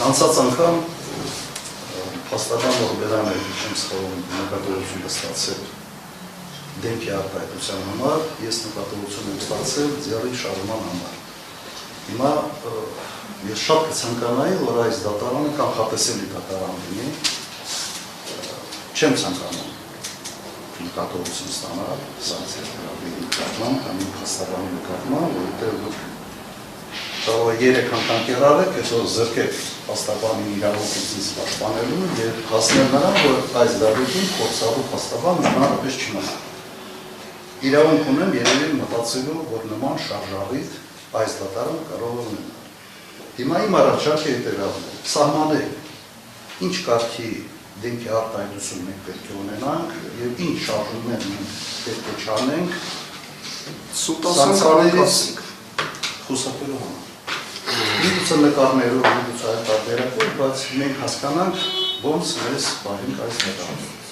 Անցած անգամ փաստական օրբերան է իջում սխալում նկատողություն ստացել դեմքի արտահայտության համար, ես նկատողություն եմ ստացել ձեռի շարժման համար։ Հիմա ես շատ կցանկանայի, որ այս դատարանը կանխատեսելի դատարան լինի, չեմ ցանկանում նկատողություն ստանալ սանկցիա նկատմամբ, կամ փաստաբանի նկատմամբ, որովհետև Կարող է 3 անգամ կերարեք, այսօր զրկեք փաստաբանի իրավունքից պաշտպանելու եւ հասնել նրան, որ այս դեպքում փորձառու փաստաբանը հնարավորապես չմնա։ Իրավունք ունեմ երևի մտածելու, որ նման շարժառիթ այս դատարանը կարող է ունենալ։ Հիմա իմ առաջարկը հետևյալն է. սահմանեք ինչ կարգի դեմքի արտահայտություն մենք պետք է ունենանք եւ ինչ շարժումներ մենք պետք է չանենք սանկցիաներից խուսափելու համար։ Միգուցե նկարներով, միգուցե այլ տարբերակով, բայց մենք հասկանանք ոնց մեզ պահենք այս դատարանը։